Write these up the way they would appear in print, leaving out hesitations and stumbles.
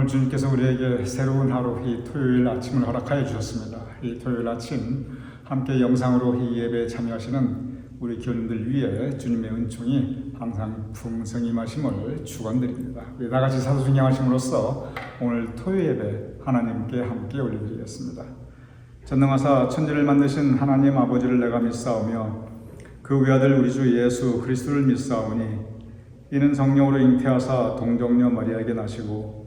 오늘 주님께서 우리에게 새로운 하루, 이 토요일 아침을 허락하여 주셨습니다. 이 토요일 아침 함께 영상으로 이 예배에 참여하시는 우리 교인들 위해 주님의 은총이 항상 풍성히 임하심을 축원드립니다. 우리 다같이 사도순양하심으로써 오늘 토요일 예배 하나님께 함께 올려드리겠습니다. 전능하사 천지를 만드신 하나님 아버지를 내가 믿사오며 그 외아들 우리 주 예수 그리스도를 믿사오니 이는 성령으로 잉태하사 동정녀 마리아에게 나시고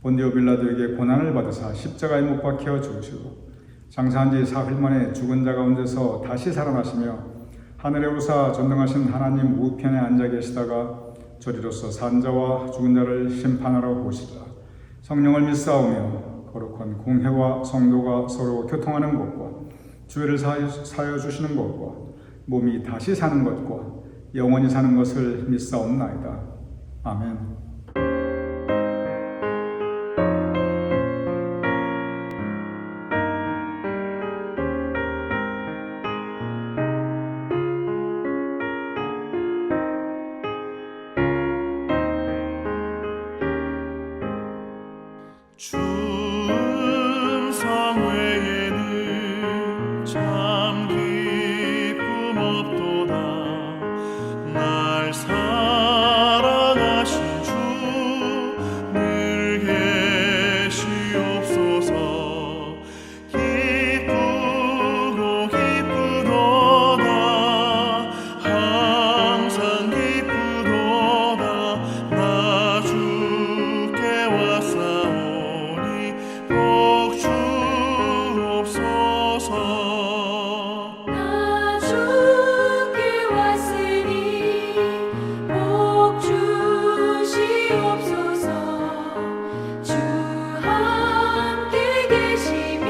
본디오 빌라도에게 고난을 받으사 십자가에 못 박혀 죽으시고 장사한 지 사흘 만에 죽은 자 가운데서 다시 살아나시며 하늘에 오르사 전능하신 하나님 우편에 앉아 계시다가 저리로서 산자와 죽은 자를 심판하러 오시리라. 성령을 믿사오며 거룩한 공회와 성도가 서로 교통하는 것과 주의를 사하여 주시는 것과 몸이 다시 사는 것과 영원히 사는 것을 믿사옵나이다. 아멘. 충성 외에는 참 기쁨 없도다. 날 사랑하신 주 늘 계시옵소서. 기쁘고 기쁘도다. 항상 기쁘도다. 나 주께 왔사오니 복 주옵소서. 나 주께 왔으니 복 주시옵소서. 주 함께 계시면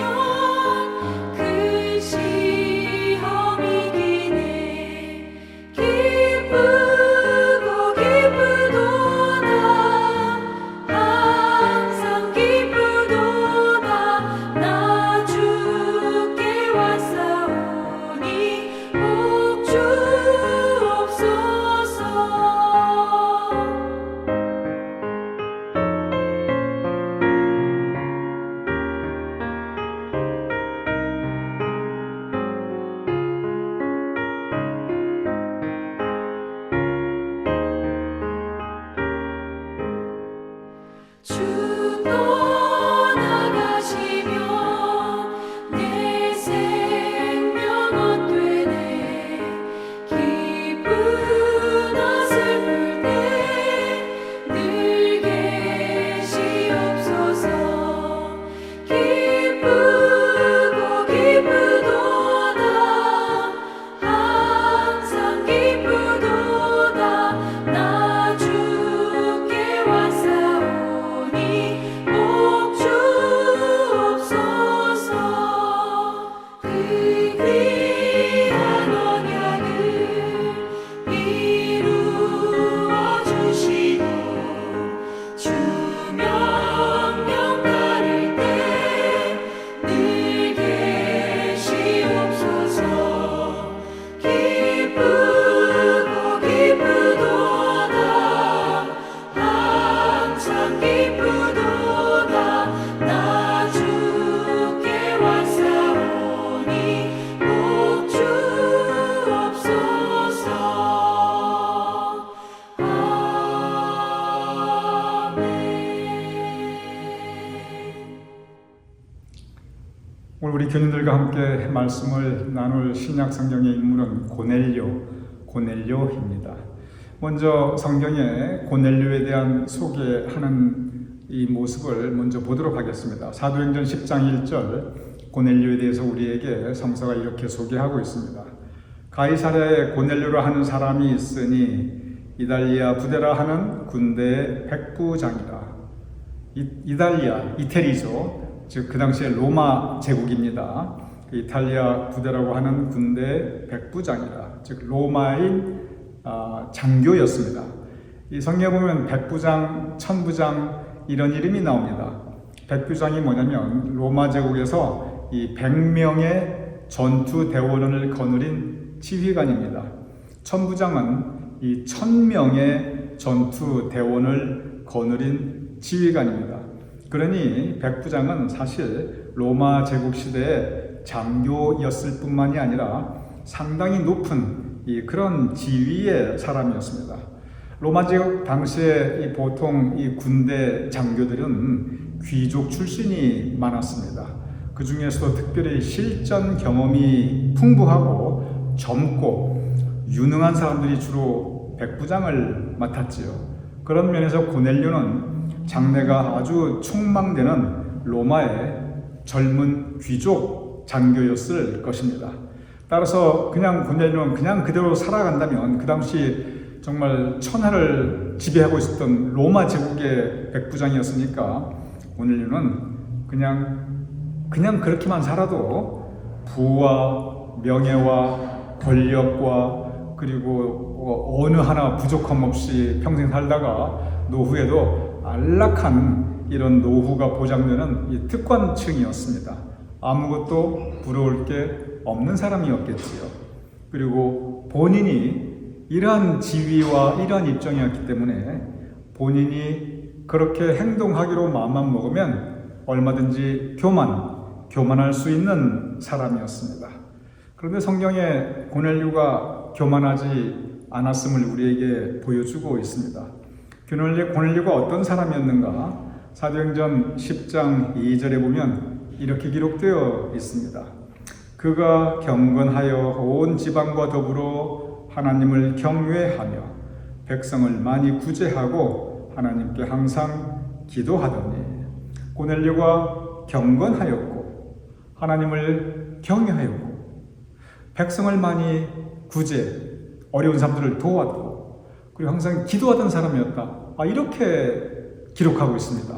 큰 시험이 기네. 기쁘고 기쁘도다. 항상 기쁘도다. 나 주께 왔사오니 복 주옵소서. 주 떠나가시면 내 생명 헛되네. 기쁘나 슬플 때 늘 계시옵소서. 기쁘고 기쁘도다. 항상 기쁘도다. 나 주께 왔사오니 복 주옵소서. 그 귀한 언약을 이루어 주시고 주 명령 따를 때 늘 계시옵소서. 기쁘고 기쁘도다. 항상 기쁘도다. 나 주께 왔사오니 복 주옵소서. 아멘. 오늘 우리 교인들과 함께 말씀을 나눌 신약 성경의 인물은 고넬료입니다. 먼저 성경에 고넬료에 대한 소개하는 이 모습을 먼저 보도록 하겠습니다. 사도행전 10장 1절 고넬료에 대해서 우리에게 성서가 이렇게 소개하고 있습니다. 가이사랴에 고넬료라 하는 사람이 있으니 이달리아 부데라 하는 군대의 백부장이라. 이달리아, 이태리죠. 즉 그 당시에 로마 제국입니다. 이탈리아 부대라고 하는 군대 백부장이라, 즉 로마인 장교였습니다. 이 성경에 보면 백부장, 천부장 이런 이름이 나옵니다. 백부장이 뭐냐면 로마 제국에서 이 100명의 전투 대원을 거느린 지휘관입니다. 천부장은 이 1000명의 전투 대원을 거느린 지휘관입니다. 그러니 백부장은 사실 로마 제국 시대의 장교였을 뿐만이 아니라 상당히 높은 그런 지위의 사람이었습니다. 로마 제국 당시에 보통 이 군대 장교들은 귀족 출신이 많았습니다. 그 중에서도 특별히 실전 경험이 풍부하고 젊고 유능한 사람들이 주로 백부장을 맡았지요. 그런 면에서 고넬료는 장래가 아주 촉망되는 로마의 젊은 귀족 장교였을 것입니다. 따라서 그냥 고넬료는 그냥 그대로 살아간다면 그 당시 정말 천하를 지배하고 있었던 로마 제국의 백부장이었으니까 고넬료는 그냥 그렇게만 살아도 부와 명예와 권력과 그리고 어느 하나 부족함 없이 평생 살다가 노후에도 안락한 이런 노후가 보장되는 이 특권층이었습니다. 아무것도 부러울 게 없는 사람이었겠지요. 그리고 본인이 이러한 지위와 이러한 입장이었기 때문에 본인이 그렇게 행동하기로 마음만 먹으면 얼마든지 교만할 수 있는 사람이었습니다. 그런데 성경에 고넬료가 교만하지 않았음을 우리에게 보여주고 있습니다. 고넬료가 어떤 사람이었는가? 사도행전 10장 2절에 보면 이렇게 기록되어 있습니다. 그가 경건하여 온 지방과 더불어 하나님을 경외하며 백성을 많이 구제하고 하나님께 항상 기도하더니. 고넬료가 경건하였고 하나님을 경외하였고 백성을 많이 구제, 어려운 사람들을 도왔고 그리고 항상 기도하던 사람이었다. 이렇게 기록하고 있습니다.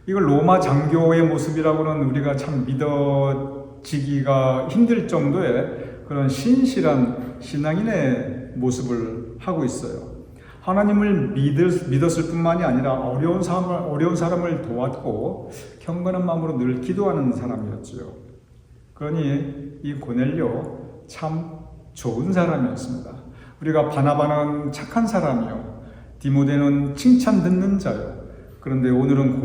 이걸 로마 장교의 모습이라고는 우리가 참 믿어지기가 힘들 정도의 그런 신실한 신앙인의 모습을 하고 있어요. 하나님을 믿었을 뿐만이 아니라 어려운 사람을 도왔고 경건한 마음으로 늘 기도하는 사람이었죠. 그러니 이 고넬료 참 좋은 사람이었습니다. 우리가 바나바는 착한 사람이요, 디모데는 칭찬 듣는 자요. 그런데 오늘은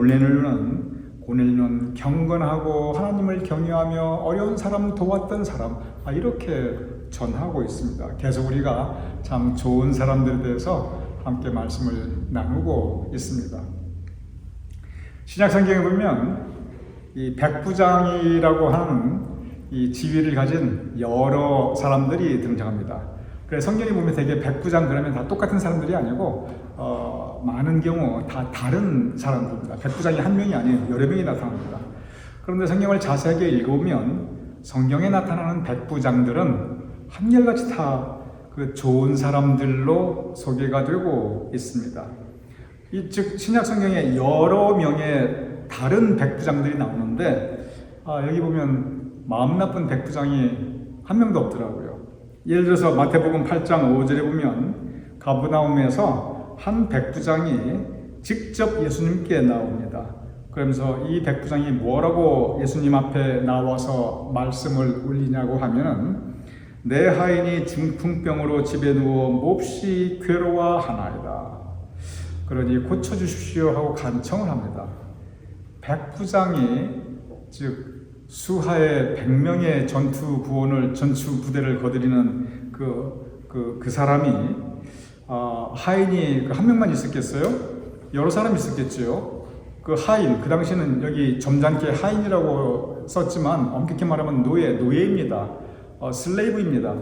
고넬료는 경건하고 하나님을 경외하며 어려운 사람 도왔던 사람, 이렇게 전하고 있습니다. 계속 우리가 참 좋은 사람들에 대해서 함께 말씀을 나누고 있습니다. 신약 성경에 보면 이 백부장이라고 하는 이 지위를 가진 여러 사람들이 등장합니다. 그래서 성경에 보면 되게 백부장 그러면 다 똑같은 사람들이 아니고 많은 경우 다 다른 사람들입니다. 백부장이 한 명이 아니에요. 여러 명이 나타납니다. 그런데 성경을 자세하게 읽어보면 성경에 나타나는 백부장들은 한결같이 다 그 좋은 사람들로 소개가 되고 있습니다. 즉 신약 성경에 여러 명의 다른 백부장들이 나오는데 여기 보면 마음 나쁜 백부장이 한 명도 없더라고요. 예를 들어서 마태복음 8장 5절에 보면 가브나움에서 한 백부장이 직접 예수님께 나옵니다. 그러면서 이 백부장이 뭐라고 예수님 앞에 나와서 말씀을 올리냐고 하면은 내 하인이 중풍병으로 집에 누워 몹시 괴로워하나이다. 그러니 고쳐주십시오 하고 간청을 합니다. 백부장이 즉 수하의 100명의 전투 부대를 거느리는 그 사람이 하인이 한 명만 있었겠어요? 여러 사람이 있었겠죠. 그 하인, 그 당시에는 여기 점잖게 하인이라고 썼지만 엄격히 말하면 노예입니다. 슬레이브입니다.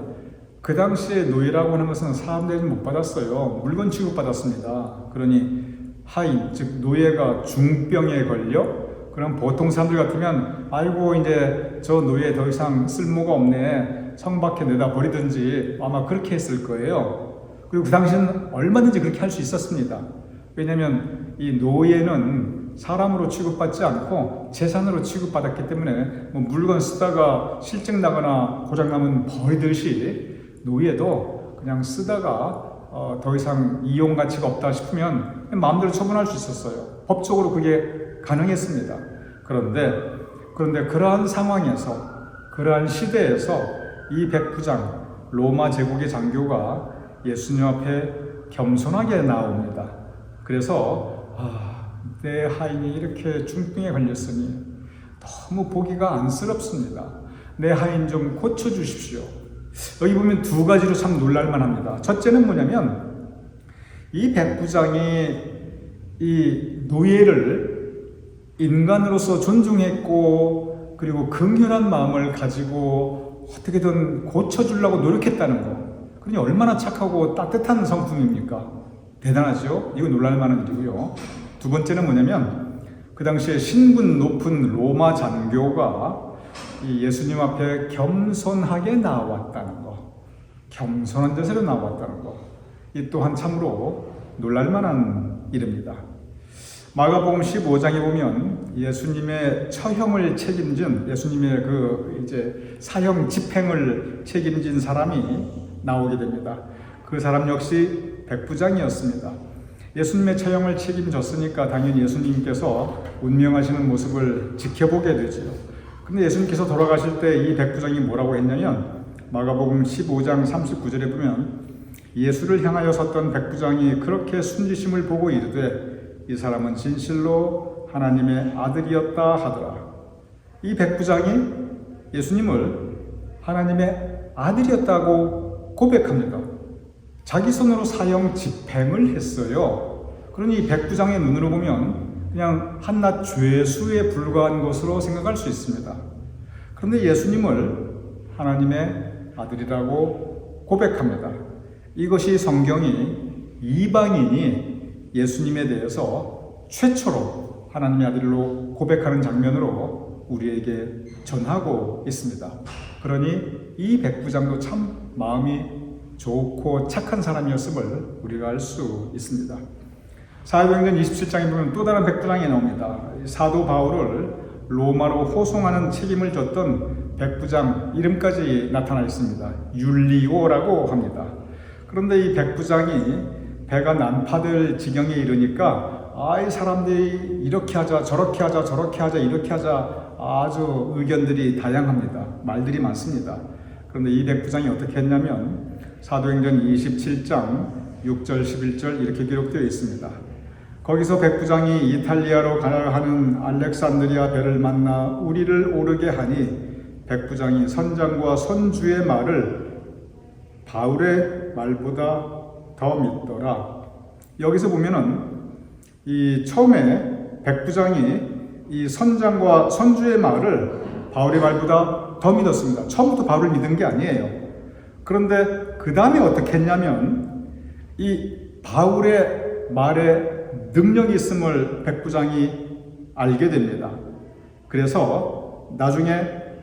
그 당시에 노예라고 하는 것은 사람들이 못 받았어요. 물건 취급받았습니다. 그러니 하인, 즉 노예가 중병에 걸려 그럼 보통 사람들 같으면 아이고 이제 저 노예 더 이상 쓸모가 없네, 성 밖에 내다 버리든지 아마 그렇게 했을 거예요. 그리고 그 당시에는 얼마든지 그렇게 할 수 있었습니다. 왜냐하면 이 노예는 사람으로 취급받지 않고 재산으로 취급받았기 때문에 물건 쓰다가 실증 나거나 고장나면 버리듯이 노예도 그냥 쓰다가 더 이상 이용 가치가 없다 싶으면 마음대로 처분할 수 있었어요. 법적으로 그게 가능했습니다. 그런데 그러한 상황에서, 그러한 시대에서 이 백부장, 로마 제국의 장교가 예수님 앞에 겸손하게 나옵니다. 그래서 내 하인이 이렇게 중병에 걸렸으니 너무 보기가 안쓰럽습니다. 내 하인 좀 고쳐주십시오. 여기 보면 두 가지로 참 놀랄만합니다. 첫째는 뭐냐면 이 백부장이 이 노예를 인간으로서 존중했고 그리고 긍휼한 마음을 가지고 어떻게든 고쳐주려고 노력했다는 거. 그러니 얼마나 착하고 따뜻한 성품입니까? 대단하죠? 이거 놀랄만한 일이고요. 두 번째는 뭐냐면 그 당시에 신분 높은 로마 장교가 이 예수님 앞에 겸손하게 나왔다는 거, 겸손한 자세로 나왔다는 거, 이 또한 참으로 놀랄만한 일입니다. 마가복음 15장에 보면 예수님의 처형을 책임진 예수님의 그 이제 사형 집행을 책임진 사람이 나오게 됩니다. 그 사람 역시 백부장이었습니다. 예수님의 처형을 책임졌으니까 당연히 예수님께서 운명하시는 모습을 지켜보게 되죠. 근데 예수님께서 돌아가실 때 이 백부장이 뭐라고 했냐면 마가복음 15장 39절에 보면 예수를 향하여 섰던 백부장이 그렇게 순지심을 보고 이르되 이 사람은 진실로 하나님의 아들이었다 하더라. 이 백부장이 예수님을 하나님의 아들이었다고 고백합니다. 자기 손으로 사형 집행을 했어요. 그러니 이 백부장의 눈으로 보면 그냥 한낱 죄수에 불과한 것으로 생각할 수 있습니다. 그런데 예수님을 하나님의 아들이라고 고백합니다. 이것이 성경이 이방인이 예수님에 대해서 최초로 하나님의 아들로 고백하는 장면으로 우리에게 전하고 있습니다. 그러니 이 백부장도 참 마음이 좋고 착한 사람이었음을 우리가 알 수 있습니다. 사도행전 27장에 보면 또 다른 백부장이 나옵니다. 사도 바울을 로마로 호송하는 책임을 졌던 백부장 이름까지 나타나 있습니다. 율리오라고 합니다. 그런데 이 백부장이 배가 난파될 지경에 이르니까 이 사람들이 이렇게 하자 저렇게 하자 저렇게 하자 이렇게 하자 아주 의견들이 다양합니다. 말들이 많습니다. 그런데 이 백부장이 어떻게 했냐면 사도행전 27장 6절 11절 이렇게 기록되어 있습니다. 거기서 백부장이 이탈리아로 가려 하는 알렉산드리아 배를 만나 우리를 오르게 하니 백부장이 선장과 선주의 말을 바울의 말보다 더 믿더라. 여기서 보면은 이 처음에 백부장이 이 선장과 선주의 말을 바울의 말보다 더 믿었습니다. 처음부터 바울을 믿은 게 아니에요. 그런데 그 다음에 어떻게 했냐면 이 바울의 말에 능력이 있음을 백부장이 알게 됩니다. 그래서 나중에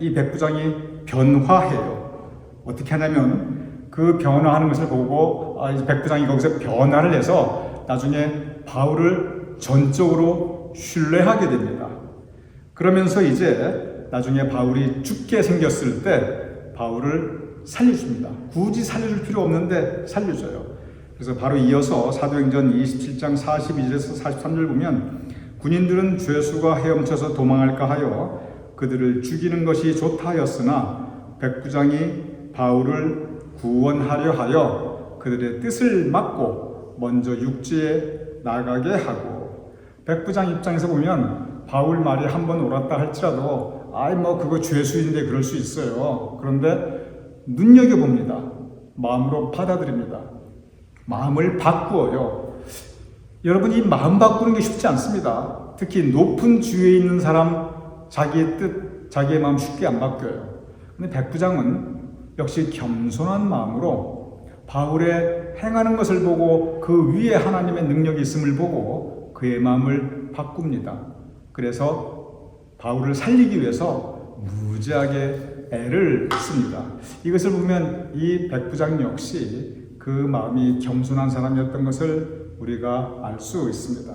이 백부장이 변화해요. 어떻게 하냐면 그 변화하는 것을 보고 이 백부장이 거기서 변화를 해서 나중에 바울을 전적으로 신뢰하게 됩니다. 그러면서 이제 나중에 바울이 죽게 생겼을 때 바울을 살려줍니다. 굳이 살려줄 필요 없는데 살려줘요. 그래서 바로 이어서 사도행전 27장 42절에서 43절 보면 군인들은 죄수가 헤엄쳐서 도망할까 하여 그들을 죽이는 것이 좋다 하였으나 백부장이 바울을 구원하려 하여 그들의 뜻을 막고 먼저 육지에 나가게 하고 백부장 입장에서 보면 바울 말이 한번 옳았다 할지라도 그거 죄수인데 그럴 수 있어요. 그런데 눈여겨봅니다. 마음으로 받아들입니다. 마음을 바꾸어요. 여러분 이 마음 바꾸는 게 쉽지 않습니다. 특히 높은 주위에 있는 사람 자기의 뜻, 자기의 마음 쉽게 안 바뀌어요. 근데 백부장은 역시 겸손한 마음으로 바울의 행하는 것을 보고 그 위에 하나님의 능력이 있음을 보고 그의 마음을 바꿉니다. 그래서 바울을 살리기 위해서 무지하게 애를 씁니다. 이것을 보면 이 백부장 역시 그 마음이 겸손한 사람이었던 것을 우리가 알 수 있습니다.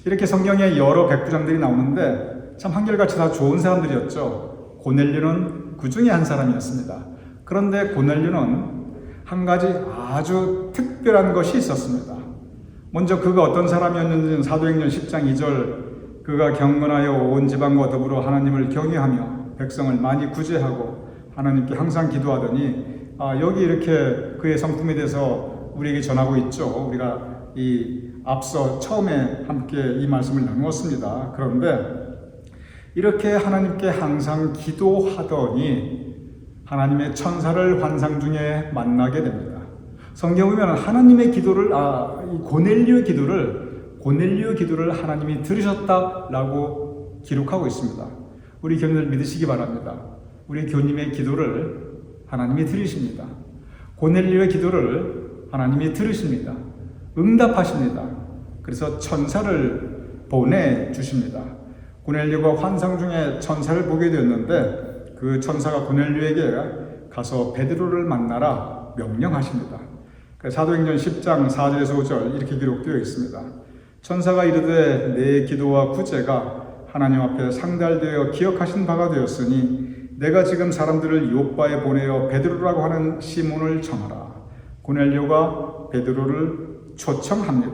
이렇게 성경에 여러 백부장들이 나오는데 참 한결같이 다 좋은 사람들이었죠. 고넬료는 그 중에 한 사람이었습니다. 그런데 고넬료는 한 가지 아주 특별한 것이 있었습니다. 먼저 그가 어떤 사람이었는지는 사도행전 10장 2절 그가 경건하여 온 지방과 더불어 하나님을 경외하며 백성을 많이 구제하고 하나님께 항상 기도하더니 여기 이렇게 그의 성품에 대해서 우리에게 전하고 있죠. 우리가 이 앞서 처음에 함께 이 말씀을 나누었습니다. 그런데 이렇게 하나님께 항상 기도하더니 하나님의 천사를 환상 중에 만나게 됩니다. 성경 보면 하나님의 기도를 이 고넬료의 기도를 하나님이 들으셨다라고 기록하고 있습니다. 우리 교인들 믿으시기 바랍니다. 우리 교님의 기도를 하나님이 들으십니다. 고넬료의 기도를 하나님이 들으십니다. 응답하십니다. 그래서 천사를 보내주십니다. 고넬료가 환상 중에 천사를 보게 되었는데 그 천사가 고넬료에게 가서 베드로를 만나라 명령하십니다. 사도행전 10장 4절에서 5절 이렇게 기록되어 있습니다. 천사가 이르되 내 기도와 구제가 하나님 앞에 상달되어 기억하신 바가 되었으니 내가 지금 사람들을 요빠에 보내어 베드로라고 하는 시몬을 청하라. 고넬료가 베드로를 초청합니다.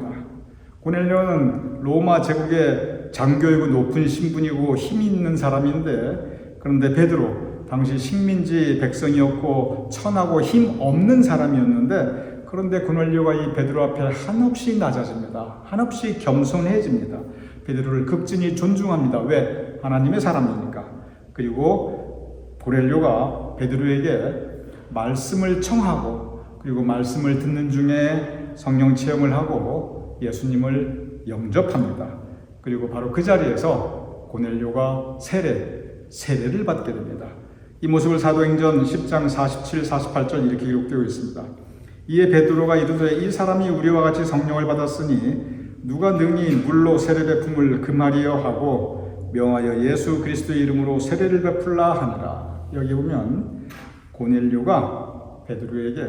고넬료는 로마 제국의 장교이고 높은 신분이고 힘이 있는 사람인데 그런데 베드로 당시 식민지 백성이었고 천하고 힘 없는 사람이었는데 그런데 고넬료가 이 베드로 앞에 한없이 낮아집니다. 한없이 겸손해집니다. 베드로를 극진히 존중합니다. 왜? 하나님의 사람이니까. 그리고 고넬료가 베드로에게 말씀을 청하고 그리고 말씀을 듣는 중에 성령 체험을 하고 예수님을 영접합니다. 그리고 바로 그 자리에서 고넬료가 세례를 받게 됩니다. 이 모습을 사도행전 10장 47, 48절 이렇게 기록되어 있습니다. 이에 베드로가 이르되 이 사람이 우리와 같이 성령을 받았으니 누가 능히 물로 세례 베품을 금하리여 하고 명하여 예수 그리스도의 이름으로 세례를 베풀라 하니라. 여기 보면 고넬료가 베드로에게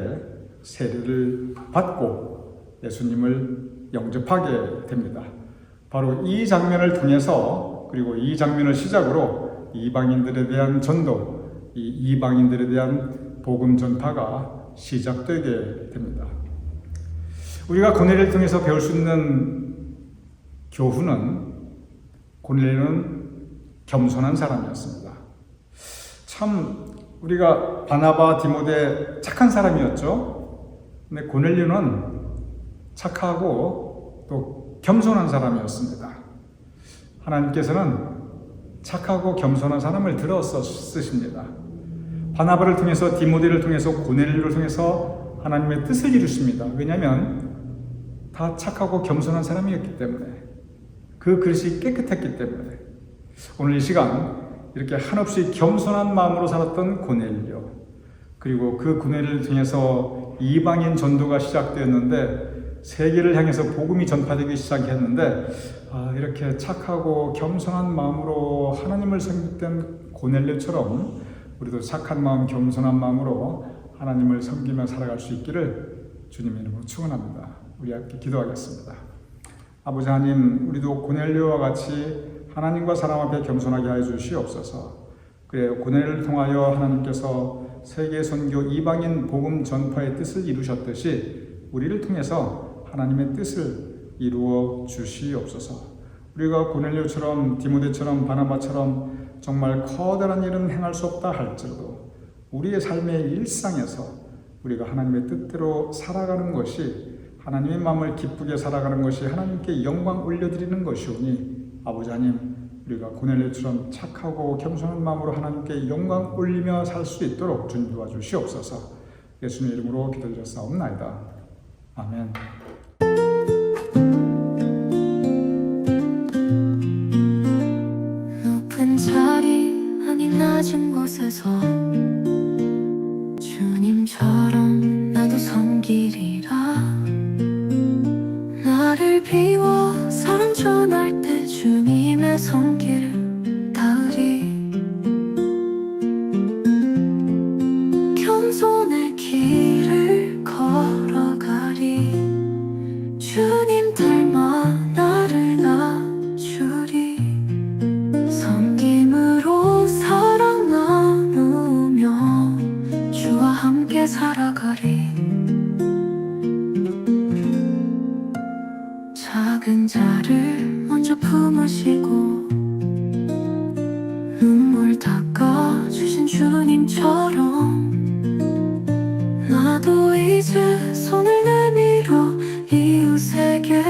세례를 받고 예수님을 영접하게 됩니다. 바로 이 장면을 통해서 그리고 이 장면을 시작으로 이방인들에 대한 전도, 이 이방인들에 대한 복음 전파가 시작되게 됩니다. 우리가 고넬료를 통해서 배울 수 있는 교훈은 고넬료는 겸손한 사람이었습니다. 참 우리가 바나바, 디모데 착한 사람이었죠. 근데 고넬료는 착하고 또 겸손한 사람이었습니다. 하나님께서는 착하고 겸손한 사람을 들어서 쓰십니다. 바나바를 통해서 디모데를 통해서 고넬료를 통해서 하나님의 뜻을 이루십니다. 왜냐하면 다 착하고 겸손한 사람이었기 때문에 그 그릇이 깨끗했기 때문에 오늘 이 시간 이렇게 한없이 겸손한 마음으로 살았던 고넬료 그리고 그 고넬료를 통해서 이방인 전도가 시작되었는데 세계를 향해서 복음이 전파되기 시작했는데 이렇게 착하고 겸손한 마음으로 하나님을 섬겼던 고넬료처럼 우리도 착한 마음, 겸손한 마음으로 하나님을 섬기며 살아갈 수 있기를 주님의 이름으로 축원합니다. 우리 함께 기도하겠습니다. 아버지 하나님, 우리도 고넬료와 같이 하나님과 사람 앞에 겸손하게 하여 주시옵소서. 그래요. 고넬료를 통하여 하나님께서 세계 선교 이방인 복음 전파의 뜻을 이루셨듯이 우리를 통해서 하나님의 뜻을 이루어 주시옵소서. 우리가 고넬료처럼 디모데처럼 바나바처럼 정말 커다란 일은 행할 수 없다 할지라도 우리의 삶의 일상에서 우리가 하나님의 뜻대로 살아가는 것이 하나님의 마음을 기쁘게 살아가는 것이 하나님께 영광 올려드리는 것이오니 아버지 하나님 우리가 고넬료처럼 착하고 겸손한 마음으로 하나님께 영광 올리며 살 수 있도록 주님 도와주시옵소서. 예수님의 이름으로 기도드렸사옵나이다. 아멘. 높은 자리 아닌 낮은 곳에서 주님처럼 나도 섬기리라. 나를 비워 사랑 전할 때 주님의 손길을 닿으리. 겸손의 길을 걸어가리. 주님 닮아 나를 낮추리. 섬김으로 사랑 나누며 주와 함께 살아가리. 작은 자를 먼저 품으시고 눈물 닦아주신 주님처럼 나도 이제 손을 내밀어 이웃에게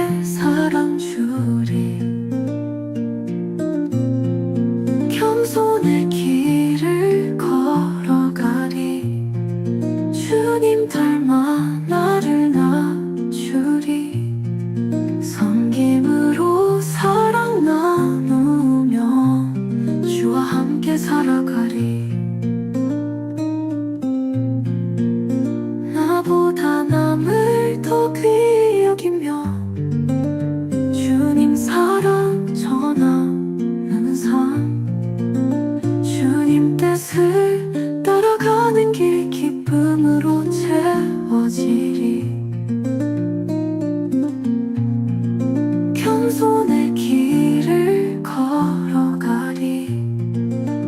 손에 길을 걸어가리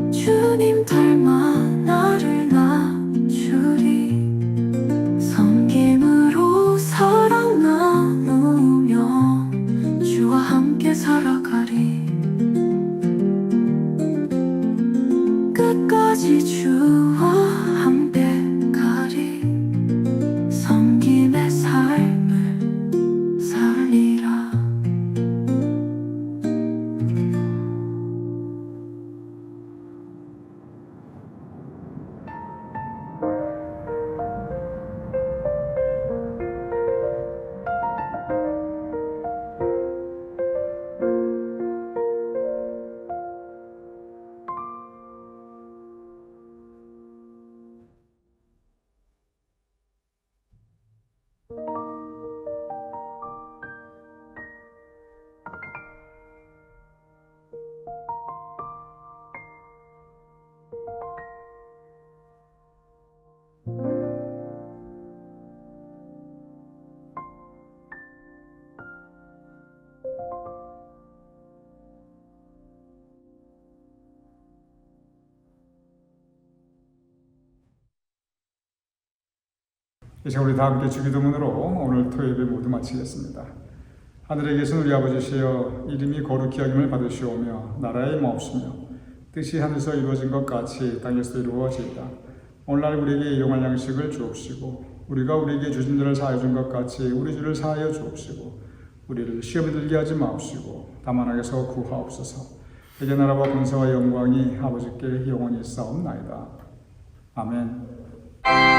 주님 닮아 나를 낮추리 섬김으로 사랑 나누며 주와 함께 살아가리 끝까지 주와 함께 가리 섬김의 삶을 살리라. 이제 우리 다 함께 주기도문으로 오늘 토요일 모두 마치겠습니다. 하늘에 계신 우리 아버지시여, 이름이 거룩히 여김을 받으시오며 나라의 임하옵시며 뜻이 하늘에서 이루어진 것 같이 땅에서도 이루어지이다. 오늘날 우리에게 일용할 양식을 주옵시고 우리가 우리에게 주신 죄를 사하여 준 것 같이 우리 죄를 사하여 주옵시고 우리를 시험에 들게 하지 마옵시고 다만 악에서 구하옵소서. 이제 나라와 권세와 영광이 아버지께 영원히 있사옵나이다. 아멘.